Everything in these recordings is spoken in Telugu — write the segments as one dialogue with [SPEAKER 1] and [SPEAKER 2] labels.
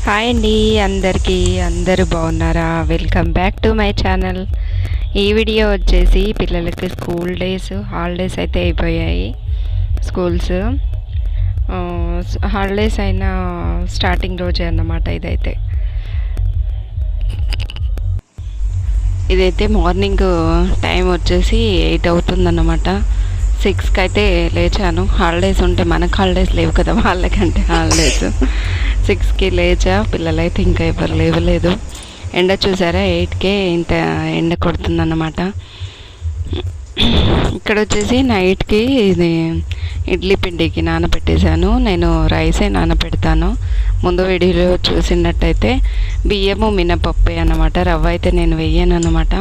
[SPEAKER 1] హాయ్ అండి అందరికీ. అందరూ బాగున్నారా? Welcome back to my channel. ఈ వీడియో వచ్చేసి పిల్లలకి స్కూల్ డేస్ హాలిడేస్ అయితే అయిపోయాయి. స్కూల్స్ హాలిడేస్ అయిన స్టార్టింగ్ రోజే అన్నమాట. ఇదైతే మార్నింగ్ టైం వచ్చేసి 8 అవుతుందన్నమాట. 6కి అయితే లేచాను. హాలిడేస్ ఉంటే మనకు హాలిడేస్ లేవు కదా, వాళ్ళకంటే హాలిడేస్. 6కి లేచా. పిల్లలైతే ఇంకా ఎవరు లేవలేదు. ఎండ చూసారా, 8కే ఇంత ఎండ కొడుతుందన్నమాట. ఇక్కడ వచ్చేసి నైట్కి ఇది ఇడ్లీ పిండికి నానబెట్టేశాను. నేను రైసే నానబెడతాను. ముందు వీడియోలో చూసినట్టయితే బియ్యము మినపప్పు అన్నమాట. రవ్వ అయితే నేను వేయను అన్నమాట.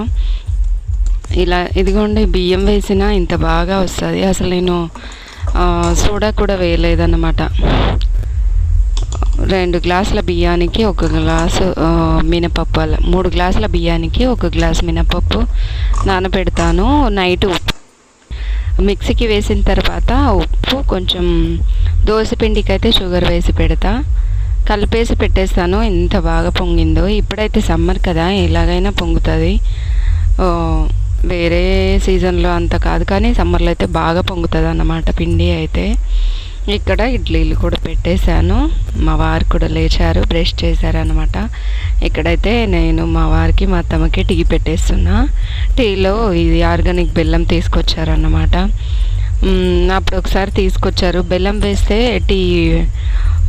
[SPEAKER 1] ఇలా ఇదిగోండి, బియ్యం వేసినా ఇంత బాగా వస్తుంది. అసలు నేను సోడా కూడా వేయలేదన్నమాట. 2 గ్లాసుల బియ్యానికి 1 గ్లాసు మినపప్పు, అలా 3 గ్లాసుల బియ్యానికి 1 గ్లాసు మినపప్పు నానబెడతాను. నైట్ మిక్సీకి వేసిన తర్వాత ఉప్పు, కొంచెం దోసపిండికి అయితే షుగర్ వేసి పెడతా. కలిపేసి పెట్టేస్తాను. ఎంత బాగా పొంగిందో. ఇప్పుడైతే సమ్మర్ కదా, ఎలాగైనా పొంగుతుంది. వేరే సీజన్లో అంత కాదు, కానీ సమ్మర్లో అయితే బాగా పొంగుతుంది అన్నమాట పిండి అయితే. ఇక్కడ ఇడ్లీలు కూడా పెట్టేశాను. మా వారు కూడా లేచారు, బ్రష్ చేశారనమాట. ఇక్కడైతే నేను మా వారికి మా అత్తమ్మకి టీ పెట్టేస్తున్నా. టీలో ఇది ఆర్గానిక్ బెల్లం తీసుకొచ్చారన్నమాట. అప్పుడు ఒకసారి తీసుకొచ్చారు. బెల్లం వేస్తే టీ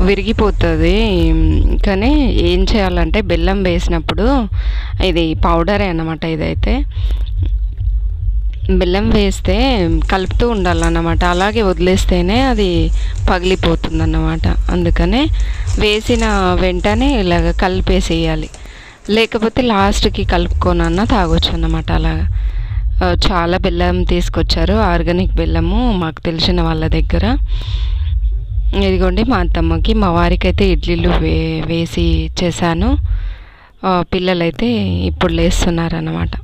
[SPEAKER 1] విరిగిపోతుంది. కానీ ఏం చేయాలంటే బెల్లం వేసినప్పుడు, ఇది పౌడరే అన్నమాట. ఇదైతే బెల్లం వేస్తే కలుపుతూ ఉండాలన్నమాట. అలాగే వదిలేస్తేనే అది పగిలిపోతుంది అన్నమాట. అందుకనే వేసిన వెంటనే ఇలాగ కలిపేసేయాలి. లేకపోతే లాస్ట్కి కలుపుకోనన్నా తాగొచ్చు అన్నమాట. అలాగా చాలా బెల్లం తీసుకొచ్చారు, ఆర్గానిక్ బెల్లము, మాకు తెలిసిన వాళ్ళ దగ్గర. ఇదిగోండి, మా అత్తమ్మకి మా వారికి అయితే ఇడ్లీలు వేసి చేశాను. పిల్లలైతే ఇప్పుడు లేస్తున్నారన్నమాట.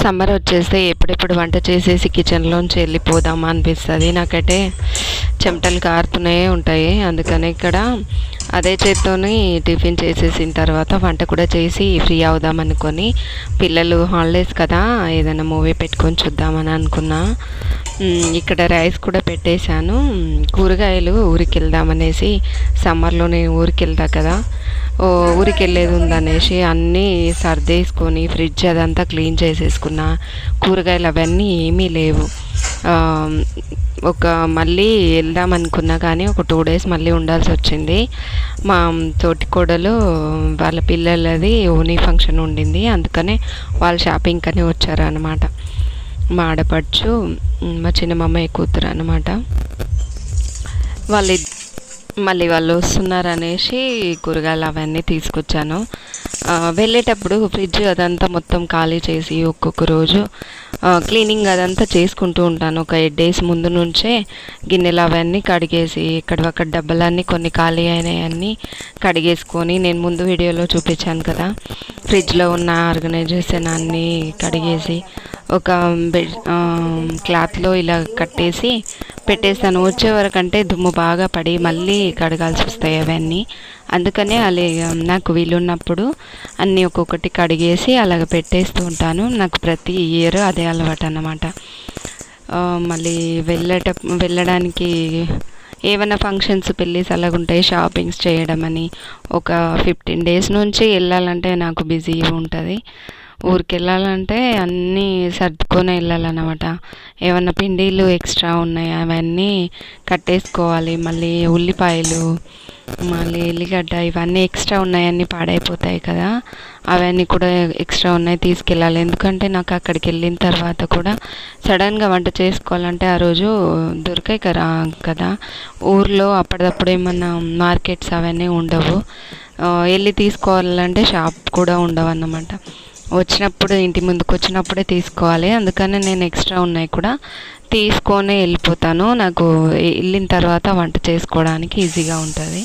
[SPEAKER 1] సమ్మర్ వచ్చేస్తే ఎప్పుడెప్పుడు వంట చేసేసి కిచెన్లోంచి వెళ్ళిపోదామా అనిపిస్తుంది. నాకైతే చెమటలు కారుతూనే ఉంటాయి. అందుకని ఇక్కడ అదే చేత్తోని టిఫిన్ చేసేసిన తర్వాత వంట కూడా చేసి ఫ్రీ అవుదాం అనుకొని, పిల్లలు హాలిడేస్ కదా, ఏదైనా మూవీ పెట్టుకొని చూద్దామని అనుకున్నా. ఇక్కడ రైస్ కూడా పెట్టేశాను. కూరగాయలు ఊరికి వెళ్దామనేసి, సమ్మర్లో నేను ఊరికి వెళ్తా కదా, ఊరికి వెళ్ళేది ఉందనేసి అన్నీ సర్దేసుకొని ఫ్రిడ్జ్ అదంతా క్లీన్ చేసేసుకున్నా. కూరగాయలు అవన్నీ ఏమీ లేవు. మళ్ళీ వెళ్దాం అనుకున్నా, కానీ ఒక 2 డేస్ మళ్ళీ ఉండాల్సి వచ్చింది. మా తోటి కోడలు వాళ్ళ పిల్లలది ఓనీ ఫంక్షన్ ఉండింది. అందుకనే వాళ్ళు షాపింగ్ అని వచ్చారు అనమాట. మా ఆడపడుచు, మా చిన్న మామయ్య కూతురు అనమాట. మళ్ళీ వాళ్ళు వస్తున్నారనేసి కూరగాయలు అవన్నీ తీసుకొచ్చాను. వెళ్ళేటప్పుడు ఫ్రిడ్జ్ అదంతా మొత్తం ఖాళీ చేసి ఒక్కొక్క రోజు క్లీనింగ్ అదంతా చేసుకుంటూ ఉంటాను. ఒక 8 డేస్ ముందు నుంచే గిన్నెలు అవన్నీ కడిగేసి, అక్కడ డబ్బాలన్నీ కొన్ని ఖాళీ అయినాయన్నీ కడిగేసుకొని, నేను ముందు వీడియోలో చూపించాను కదా, ఫ్రిడ్జ్లో ఉన్న ఆర్గనైజేషన్ అన్నీ కడిగేసి ఒక క్లాత్లో ఇలా కట్టేసి పెట్టేస్తాను. వచ్చే వరకంటే దుమ్ము బాగా పడి మళ్ళీ కడగాల్సి వస్తాయి అవన్నీ. అందుకనే నాకు వీలున్నప్పుడు అన్నీ ఒక్కొక్కటి కడిగేసి అలాగ పెట్టేస్తూ ఉంటాను. నాకు ప్రతి ఇయర్ అదే అలవాటు అన్నమాట. మళ్ళీ వెళ్ళడానికి ఏమైనా ఫంక్షన్స్, పెళ్ళిస్ అలాగుంటాయి, షాపింగ్స్ చేయడం అని ఒక 15 డేస్ నుంచి వెళ్ళాలంటే నాకు బిజీ ఉంటుంది. ఊరికి వెళ్ళాలంటే అన్నీ సర్దుకొని వెళ్ళాలన్నమాట. ఏమన్నా పిండిలు ఎక్స్ట్రా ఉన్నాయి అవన్నీ కట్టేసుకోవాలి. మళ్ళీ ఉల్లిపాయలు, మళ్ళీ ఎల్లిగడ్డ ఇవన్నీ ఎక్స్ట్రా ఉన్నాయన్నీ పాడైపోతాయి కదా, అవన్నీ కూడా ఎక్స్ట్రా ఉన్నాయి తీసుకెళ్ళాలి. ఎందుకంటే నాకు అక్కడికి వెళ్ళిన తర్వాత కూడా సడన్గా వంట చేసుకోవాలంటే ఆ రోజు దొరికాయి కదా ఊర్లో. అప్పటిదప్పుడు ఏమన్నా మార్కెట్స్ అవన్నీ ఉండవు. వెళ్ళి తీసుకోవాలంటే షాప్ కూడా ఉండవు అన్నమాట. వచ్చినప్పుడు, ఇంటి ముందుకు వచ్చినప్పుడే తీసుకోవాలి. అందుకని నేను ఎక్స్ట్రా ఉన్నాయి కూడా తీసుకొని వెళ్ళిపోతాను. నాకు వెళ్ళిన తర్వాత వంట చేసుకోవడానికి ఈజీగా ఉంటుంది.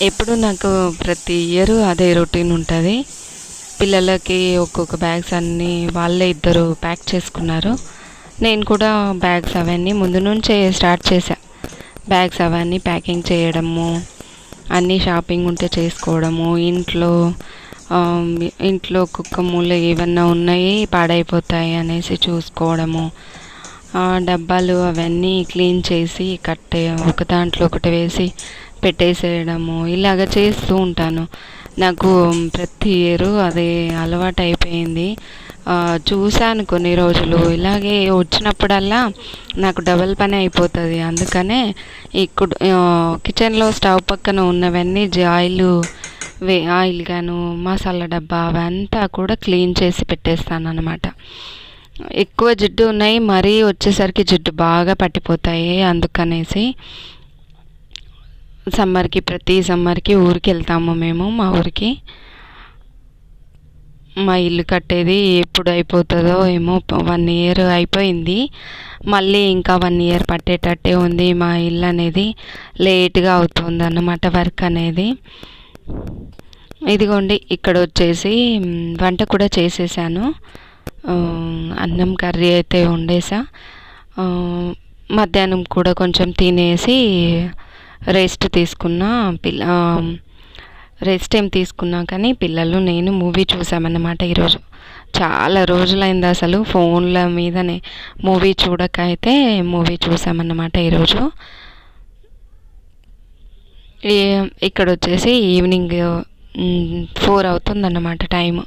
[SPEAKER 1] ఎప్పుడు నాకు ప్రతి ఇయర్ అదే రొటీన్ ఉంటుంది. పిల్లలకి ఒక్కొక్క బ్యాగ్స్ అన్నీ వాళ్ళే 2 ప్యాక్ చేసుకున్నారు. నేను కూడా బ్యాగ్స్ అవన్నీ ముందు నుంచే స్టార్ట్ చేశా. బ్యాగ్స్ అవన్నీ ప్యాకింగ్ చేయడము, అన్నీ షాపింగ్ ఉంటే చేసుకోవడము, ఇంట్లో కుక్క మూల ఏమన్నా ఉన్నాయి పాడైపోతాయి అనేసి చూసుకోవడము, డబ్బాలు అవన్నీ క్లీన్ చేసి ఒక దాంట్లో ఒకటి వేసి పెట్టేసేయడము, ఇలాగ చేస్తూ ఉంటాను. నాకు ప్రతి ఇయర్ అదే అలవాటు అయిపోయింది. చూశాను కొన్ని రోజులు, ఇలాగే వచ్చినప్పుడల్లా నాకు డబల్ పని అయిపోతుంది. అందుకనే కిచెన్లో స్టవ్ పక్కన ఉన్నవన్నీ ఆయిల్ గాను మసాలా డబ్బా అవంతా కూడా క్లీన్ చేసి పెట్టేస్తాను అన్నమాట. ఎక్కువ జిడ్డు ఉన్నాయి, మరీ వచ్చేసరికి జిడ్డు బాగా పట్టిపోతాయి. అందుకనేసి ప్రతి సమ్మర్కి ఊరికి వెళ్తాము మేము. మా ఊరికి మా ఇల్లు కట్టేది ఎప్పుడు అయిపోతుందో ఏమో, 1 ఇయర్ అయిపోయింది. మళ్ళీ ఇంకా 1 ఇయర్ పట్టేటట్టే ఉంది. మా ఇల్లు అనేది లేట్గా అవుతుంది అన్నమాట వర్క్ అనేది. ఇదిగోండి, ఇక్కడ వచ్చేసి వంట కూడా చేసేసాను. అన్నం కర్రీ అయితే వండేసా. మధ్యాహ్నం కూడా కొంచెం తినేసి రెస్ట్ ఏం తీసుకున్నా కానీ పిల్లలు నేను మూవీ చూసామన్నమాట ఈరోజు. చాలా రోజులైంది అసలు ఫోన్ల మీదనే మూవీ చూడక, అయితే మూవీ చూసామన్నమాట ఈరోజు. ఇక్కడ వచ్చేసి ఈవినింగ్ 4 అవుతుందన్నమాట టైము.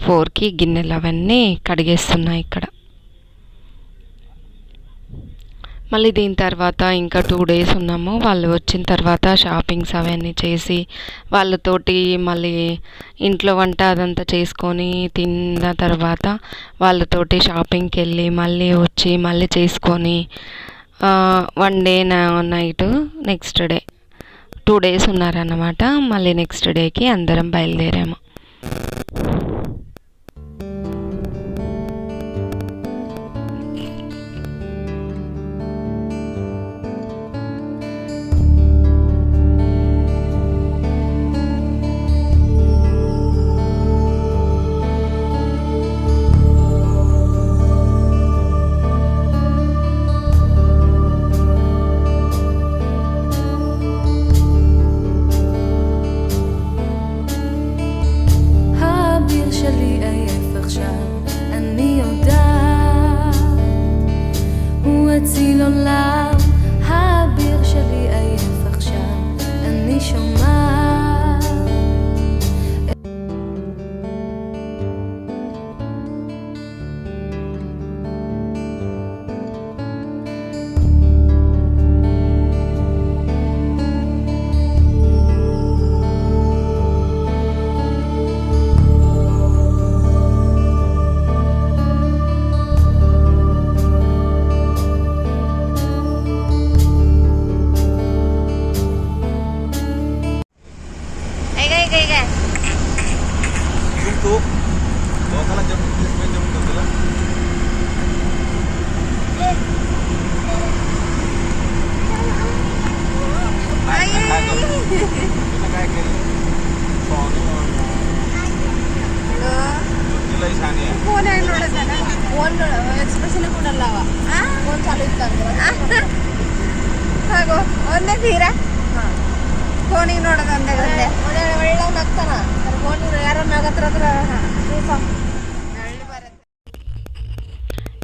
[SPEAKER 1] 4కి గిన్నెలు అవన్నీ కడిగేస్తున్నాయి ఇక్కడ. మళ్ళీ దీని తర్వాత ఇంకా 2 days ఉన్నాము. వాళ్ళు వచ్చిన తర్వాత షాపింగ్స్ అవన్నీ చేసి వాళ్ళతోటి మళ్ళీ ఇంట్లో వంట అదంతా చేసుకొని తిన్న తర్వాత వాళ్ళతోటి షాపింగ్కి వెళ్ళి మళ్ళీ వచ్చి మళ్ళీ చేసుకొని 1 day night next day 2 days ఉన్నారన్నమాట. మళ్ళీ నెక్స్ట్ డేకి అందరం బయలుదేరాము.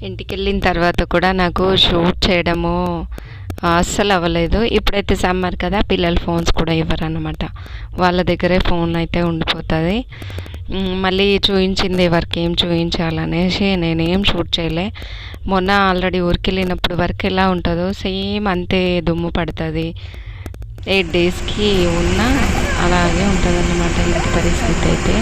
[SPEAKER 1] ఇంటికి వెళ్ళిన తర్వాత కూడా నాకు షూట్ చేయడము అస్సలు అవ్వలేదు. ఇప్పుడైతే సమ్మర్ కదా, పిల్లలు ఫోన్స్ కూడా ఇవ్వరు అన్నమాట. వాళ్ళ దగ్గరే ఫోన్ అయితే ఉండిపోతుంది. మళ్ళీ చూపించింది వర్క్ ఏం చూపించాలనేసి నేనేం షూట్ చేయలే. మొన్న ఆల్రెడీ ఊరికి వెళ్ళినప్పుడు వర్క్ ఎలా ఉంటుందో సేమ్ అంతే దుమ్ము పడుతుంది. 8 daysకి ఉన్న అలాగే ఉంటుంది అన్నమాట ఇంటి పరిస్థితి అయితే.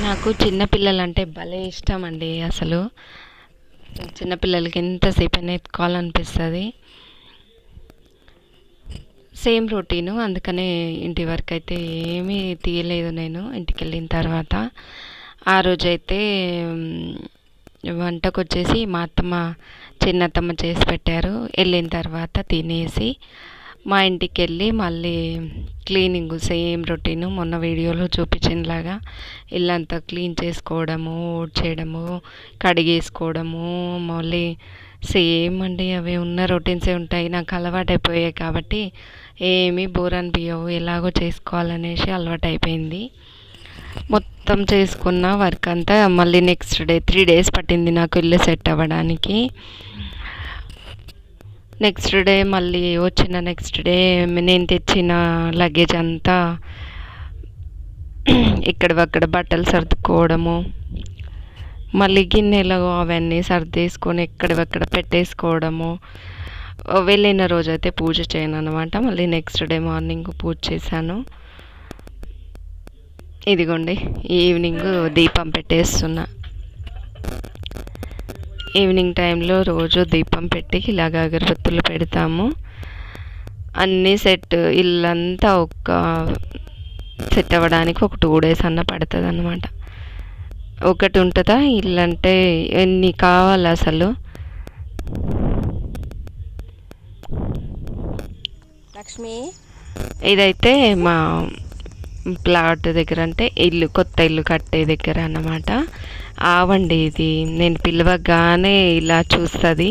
[SPEAKER 1] నాకు చిన్నపిల్లలంటే భలే ఇష్టం అండి. అసలు చిన్నపిల్లలకి ఎంతసేపు అయినా ఎత్తుకోవాలనిపిస్తుంది. సేమ్ రొటీను, అందుకనే ఇంటి వరకు అయితే ఏమీ తీయలేదు నేను ఇంటికి వెళ్ళిన తర్వాత. ఆ రోజైతే వంటకొచ్చేసి మా అత్తమ్మ చిన్నత్తమ్మ చేసి పెట్టారు. వెళ్ళిన తర్వాత తినేసి మా ఇంటికి వెళ్ళి మళ్ళీ క్లీనింగ్ సేమ్ రొటీను మొన్న వీడియోలో చూపించినలాగా ఇల్లంతా క్లీన్ చేసుకోవడము, ఊడ్చేయడము, కడిగేసుకోవడము, మళ్ళీ సేమ్ అండి. అవి ఉన్న రొటీన్సే ఉంటాయి. నాకు అలవాటైపోయాయి కాబట్టి ఏమీ బోర్ అనిపించవు. ఎలాగో చేసుకోవాలనేసి అలవాటైపోయింది. మొత్తం చేసుకున్న వర్క్ అంతా మళ్ళీ నెక్స్ట్ డే 3 days పట్టింది నాకు ఇల్లు సెట్ అవ్వడానికి. నెక్స్ట్ డే మళ్ళీ వచ్చిన నెక్స్ట్ డే నేను తెచ్చిన లగేజ్ అంతా ఇక్కడక్కడ బట్టలు సర్దుకోవడము, మళ్ళీ గిన్నెలు అవన్నీ సర్దేసుకొని ఎక్కడక్కడ పెట్టేసుకోవడము. వెళ్ళిన రోజైతే పూజ చేయను అనమాట. మళ్ళీ నెక్స్ట్ డే మార్నింగ్ పూజ చేశాను. ఇదిగోండి ఈవినింగ్ దీపం పెట్టేస్తున్నా. ఈవినింగ్ టైంలో రోజు దీపం పెట్టి ఇలాగ అగరబత్తులు పెడతాము. అన్నీ సెట్ ఇల్లంతా సెట్ అవ్వడానికి ఒక 2 days అన్న పడుతుంది అన్నమాట. ఒకటి ఉంటుందా ఇల్లు అంటే ఎన్ని కావాలి అసలు.
[SPEAKER 2] లక్ష్మి
[SPEAKER 1] ఇదైతే మా ప్లాట్ దగ్గర అంటే కొత్త ఇల్లు కట్టే దగ్గర అన్నమాట. ఆవండి ఇది నేను పిలవగానే ఇలా చూస్తుంది.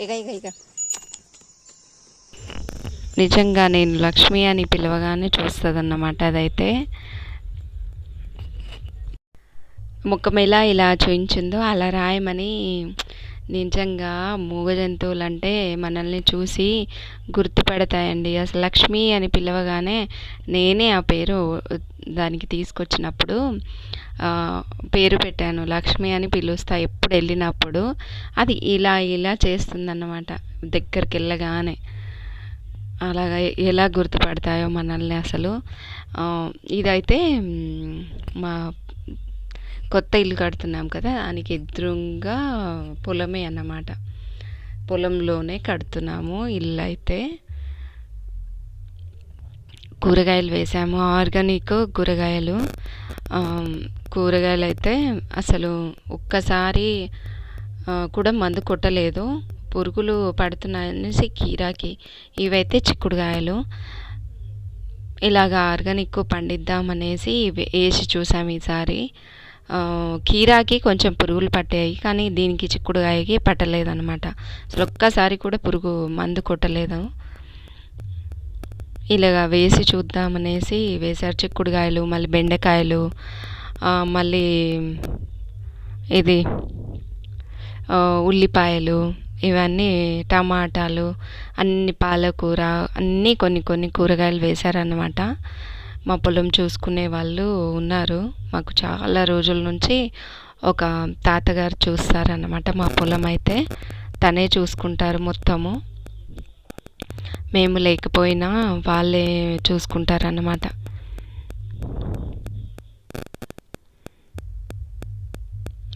[SPEAKER 2] ఇక
[SPEAKER 1] నిజంగా నేను లక్ష్మి అని పిలవగానే చూస్తుంది అన్నమాట. అదైతే ముఖం ఇలా చూయించిందో అలా రాయమని. నిజంగా మూగ జంతువులు అంటే మనల్ని చూసి గుర్తుపడతాయండి. అసలు లక్ష్మి అని పిలవగానే నేనే ఆ పేరు దానికి తీసుకొచ్చినప్పుడు పేరు పెట్టాను. లక్ష్మి అని పిలుస్తా ఎప్పుడు వెళ్ళినప్పుడు. అది ఇలా చేస్తుందన్నమాట దగ్గరికి వెళ్ళగానే. అలాగా ఎలా గుర్తుపడతాయో మనల్ని అసలు. ఇదైతే మా కొత్త ఇల్లు కడుతున్నాం కదా, దానికి ఎదురుగా పొలమే అన్నమాట. పొలంలోనే కడుతున్నాము ఇల్లు. అయితే కూరగాయలు వేసాము, ఆర్గానిక్ కూరగాయలు అయితే అసలు ఒక్కసారి కూడా మందు కొట్టలేదు. పురుగులు పడుతున్నాయనేసి కీరాకి. ఇవైతే చిక్కుడుకాయలు. ఇలాగ ఆర్గానిక్ పండిద్దామనేసి వేసి చూసాము ఈసారి. కీరాకి కొంచెం పురుగులు పట్టాయి, కానీ దీనికి చిక్కుడుకాయకి పట్టలేదన్నమాట. అసలు ఒక్కసారి కూడా పురుగు మందు కొట్టలేదు. ఇలాగా వేసి చూద్దామనేసి వేసారు చిక్కుడుకాయలు, మళ్ళీ బెండకాయలు, మళ్ళీ ఇది ఉల్లిపాయలు, ఇవన్నీ టమాటాలు, అన్ని పాలకూర, అన్నీ కొన్ని కూరగాయలు వేశారన్నమాట. మా పొలం చూసుకునే వాళ్ళు ఉన్నారు. మాకు చాలా రోజుల నుంచి ఒక తాతగారు చూస్తారన్నమాట మా పొలం. అయితే తనే చూసుకుంటారు మొత్తము. మేము లేకపోయినా వాళ్ళే చూసుకుంటారన్నమాట.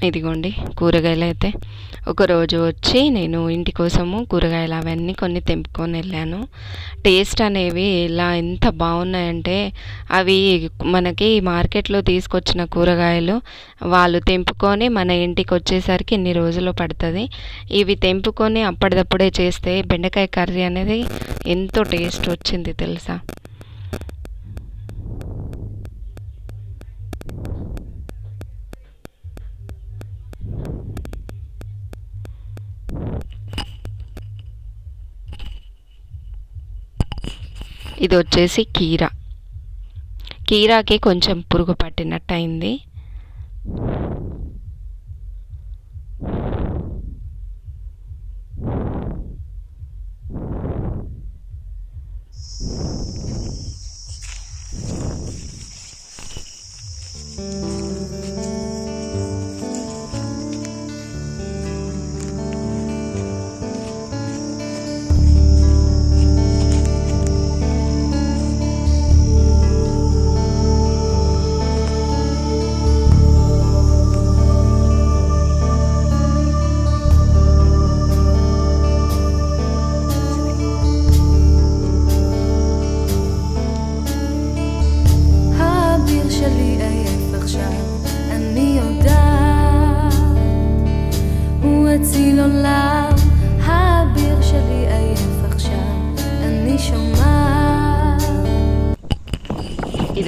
[SPEAKER 1] ఇదిగోండి కూరగాయలు అయితే ఒకరోజు వచ్చి నేను ఇంటి కోసము కూరగాయలు అవన్నీ కొన్ని తెంపుకొని వెళ్ళాను. టేస్ట్ అనేవి ఎంత బాగున్నాయంటే, అవి మనకి మార్కెట్లో తీసుకొచ్చిన కూరగాయలు వాళ్ళు తెంపుకొని మన ఇంటికి వచ్చేసరికి ఇన్ని రోజులు పడుతుంది. ఇవి తెంపుకొని అప్పటిదప్పుడే చేస్తే బెండకాయ కర్రీ అనేది ఎంతో టేస్ట్ వచ్చింది తెలుసా. ఇది వచ్చేసి కీరాకి కొంచెం పురుగు పట్టినట్టు అయింది.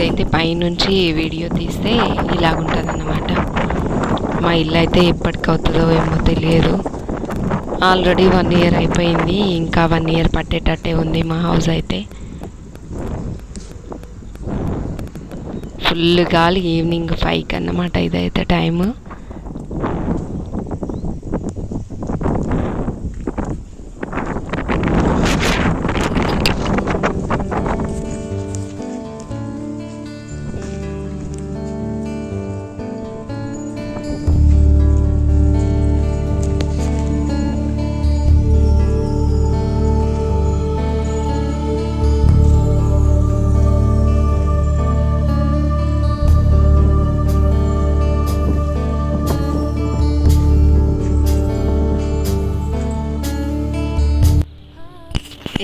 [SPEAKER 1] ఇదైతే పైనుంచి వీడియో తీస్తే ఇలాగుంటుంది అన్నమాట. మా ఇల్లు అయితే ఎప్పటికవుతుందో ఏమో తెలియదు. ఆల్రెడీ 1 ఇయర్ అయిపోయింది, ఇంకా 1 ఇయర్ పట్టేటట్టే ఉంది మా హౌస్ అయితే. ఫుల్ గాలి, ఈవినింగ్ 5కి అన్నమాట ఇదైతే టైము.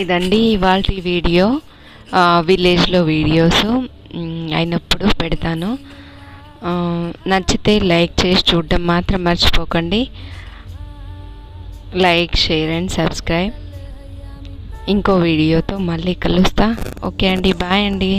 [SPEAKER 1] ఇదండి ఇవాళ వీడియో. విలేజ్లో వీడియోస్ అయినప్పుడు పెడతాను. నచ్చితే లైక్ చేసి చూడడం మాత్రం మర్చిపోకండి. Like, share and subscribe. ఇంకో వీడియోతో మళ్ళీ కలుస్తా. ఓకే అండి, బాయ్ అండి.